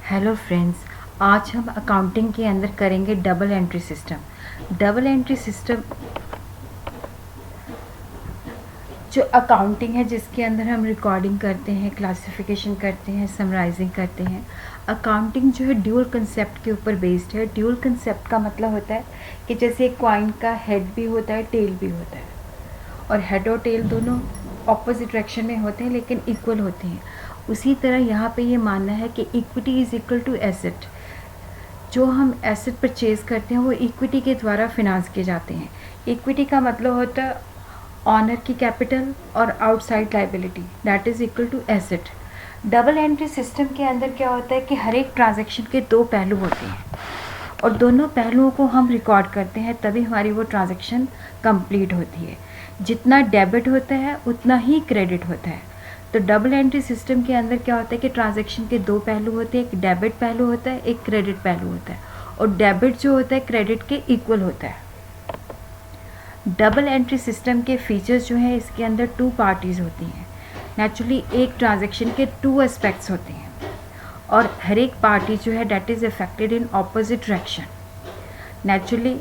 Hello friends, आज हम accounting के अंदर करेंगे double entry system. Double entry system जो अकाउंटिंग है जिसके अंदर हम रिकॉर्डिंग करते हैं, क्लासिफिकेशन करते हैं, समराइजिंग करते हैं। अकाउंटिंग जो है ड्यूल कंसेप्ट के ऊपर बेस्ड है। ड्यूल कंसेप्ट का मतलब होता है कि जैसे एक कॉइन का हेड भी होता है, टेल भी होता है, और हेड और टेल दोनों ऑपोजिट डायरेक्शन में होते हैं लेकिन इक्वल होते हैं। उसी तरह यहाँ पे ये मानना है कि equity is equal to asset. जो हम एसेट परचेज करते हैं वो इक्विटी के द्वारा फिनांस किए जाते हैं। इक्विटी का मतलब होता है ऑनर की कैपिटल और outside liability, that is equal to asset. Double entry system के अंदर क्या होता है कि हर एक ट्रांजैक्शन के दो पहलू होते हैं और दोनों पहलुओं को हम रिकॉर्ड करते हैं, तभी हमारी वो ट्रांजैक्शन कंप्लीट होती है। जितना डेबिट होता है उतना ही क्रेडिट होता है। तो डबल एंट्री सिस्टम के अंदर क्या होता है कि ट्रांजैक्शन के दो पहलू होते हैं, एक डेबिट पहलू होता है, एक क्रेडिट पहलू होता है, और डेबिट जो होता है क्रेडिट के इक्वल होता है। डबल एंट्री सिस्टम के फीचर्स जो हैं, इसके अंदर टू पार्टीज़ होती हैं। नेचुरली एक ट्रांजैक्शन के टू एस्पेक्ट्स होते हैं और हर एक पार्टी जो है that is affected in opposite direction. Naturally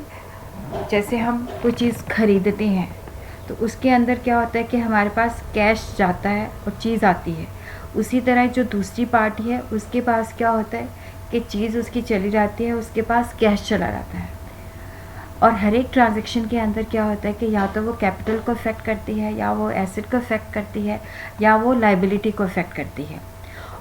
जैसे हम कोई चीज़ खरीदते हैं तो उसके अंदर क्या होता है कि हमारे पास कैश जाता है और चीज़ आती है। उसी तरह जो दूसरी पार्टी है उसके पास क्या होता है कि चीज़ उसकी चली जाती है, उसके पास कैश चला जाता है। और हर एक ट्रांजैक्शन के अंदर क्या होता है कि या तो वो कैपिटल को अफेक्ट करती है, या वो एसेट को अफेक्ट करती है, या वो लाइबिलिटी को अफेक्ट करती है।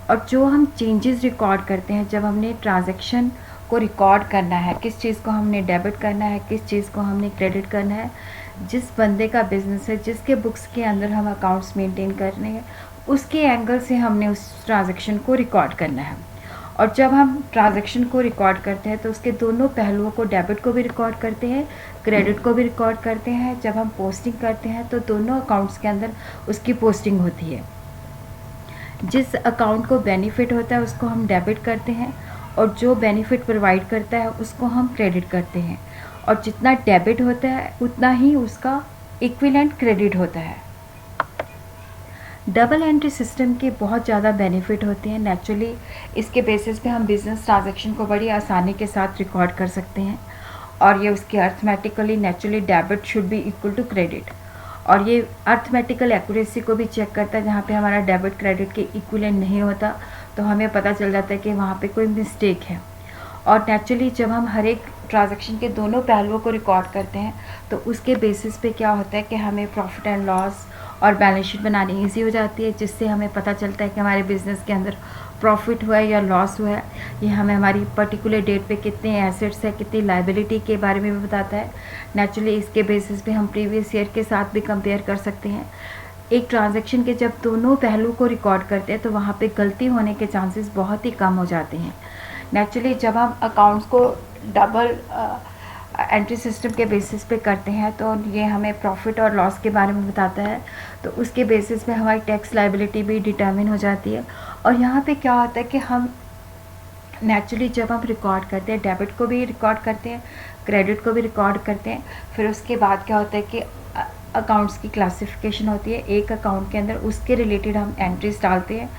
और जो हम चेंजेस रिकॉर्ड करते हैं, जब हमने ट्रांजैक्शन को रिकॉर्ड करना है, किस चीज़ को हमने डेबिट करना है, किस चीज़ को हमने क्रेडिट करना है, जिस बंदे का बिजनेस है, जिसके बुक्स के अंदर हम अकाउंट्स मेंटेन करने हैं, उसके एंगल से हमने उस ट्रांजैक्शन को रिकॉर्ड करना है। और जब हम ट्रांजैक्शन को रिकॉर्ड करते हैं तो उसके दोनों पहलुओं को, डेबिट को भी रिकॉर्ड करते हैं, क्रेडिट को भी रिकॉर्ड करते हैं। जब हम पोस्टिंग करते हैं तो दोनों अकाउंट्स के अंदर उसकी पोस्टिंग होती है। जिस अकाउंट को बेनिफिट होता है उसको हम डेबिट करते हैं, और जो बेनिफिट प्रोवाइड करता है उसको हम क्रेडिट करते हैं। और जितना डेबिट होता है उतना ही उसका इक्विवेलेंट क्रेडिट होता है। डबल एंट्री सिस्टम के बहुत ज़्यादा बेनिफिट होते हैं। नेचुरली इसके बेसिस पे हम बिजनेस ट्रांजैक्शन को बड़ी आसानी के साथ रिकॉर्ड कर सकते हैं, और ये उसके arithmetically naturally debit should be equal to credit, और ये अर्थमेटिकल एक्यूरेसी को भी चेक करता है। जहाँ पे हमारा डेबिट क्रेडिट के इक्विवेलेंट नहीं होता तो हमें पता चल जाता है कि वहाँ पे कोई मिस्टेक है। और नेचुरली जब हम हर एक ट्रांजैक्शन के दोनों पहलुओं को रिकॉर्ड करते हैं तो उसके बेसिस पे क्या होता है कि हमें प्रॉफिट एंड लॉस और बैलेंस शीट बनानी ईजी हो जाती है, जिससे हमें पता चलता है कि हमारे बिज़नेस के अंदर प्रॉफिट हुआ है या लॉस हुआ है। ये हमें हमारी पर्टिकुलर डेट पे कितने एसेट्स है, कितनी लाइबिलिटी के बारे में भी बताता है। नेचुरली इसके बेसिस पे हम प्रीवियस ईयर के साथ भी कंपेयर कर सकते हैं। एक ट्रांजैक्शन के जब दोनों पहलू को रिकॉर्ड करते हैं तो वहाँ पे गलती होने के चांसेस बहुत ही कम हो जाते हैं। नेचुरली जब हम अकाउंट्स को डबल एंट्री सिस्टम के बेसिस पे करते हैं तो ये हमें प्रॉफिट और लॉस के बारे में बताता है, तो उसके बेसिस पे हमारी टैक्स लाइबिलिटी भी डिटर्मिन हो जाती है। और यहाँ पे क्या होता है कि हम नेचुरली जब हम रिकॉर्ड करते हैं, डेबिट को भी रिकॉर्ड करते हैं, क्रेडिट को भी रिकॉर्ड करते हैं, फिर उसके बाद क्या होता है कि अकाउंट्स की क्लासिफिकेशन होती है। एक अकाउंट के अंदर उसके रिलेटेड हम एंट्रीज डालते हैं,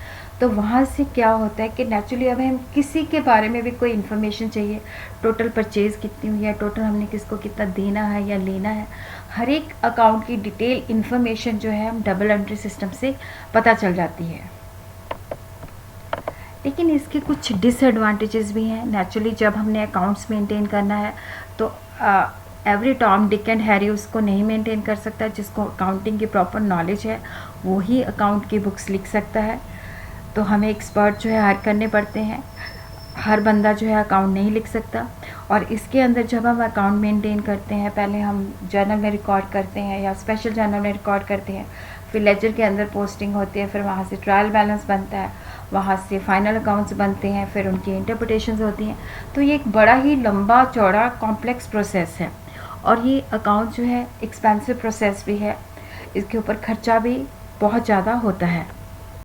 तो वहाँ से क्या होता है कि नेचुरली अब हम किसी के बारे में भी कोई इन्फॉर्मेशन चाहिए, टोटल परचेज़ कितनी हुई है, टोटल हमने किसको कितना देना है या लेना है, हर एक अकाउंट की डिटेल इन्फॉर्मेशन जो है हम डबल एंट्री सिस्टम से पता चल जाती है। लेकिन इसके कुछ डिसएडवांटेजेस भी हैं। नेचुरली जब हमने अकाउंट्स मेंटेन करना है तो every Tom Dick and Harry उसको नहीं मेंटेन कर सकता। जिसको अकाउंटिंग की प्रॉपर नॉलेज है वो ही अकाउंट की बुक्स लिख सकता है, तो हमें एक्सपर्ट जो है हायर करने पड़ते हैं। हर बंदा जो है अकाउंट नहीं लिख सकता। और इसके अंदर जब हम अकाउंट मेंटेन करते हैं, पहले हम जर्नल में रिकॉर्ड करते हैं या स्पेशल जर्नल में रिकॉर्ड करते हैं, फिर लेजर के अंदर पोस्टिंग होती है, फिर वहाँ से ट्रायल बैलेंस बनता है, वहाँ से फाइनल अकाउंट्स बनते हैं, फिर उनकी इंटरप्रिटेशंस होती हैं। तो ये एक बड़ा ही लंबा चौड़ा कॉम्प्लेक्स प्रोसेस है, और ये अकाउंट जो है एक्सपेंसिव प्रोसेस भी है। इसके ऊपर खर्चा भी बहुत ज़्यादा होता है।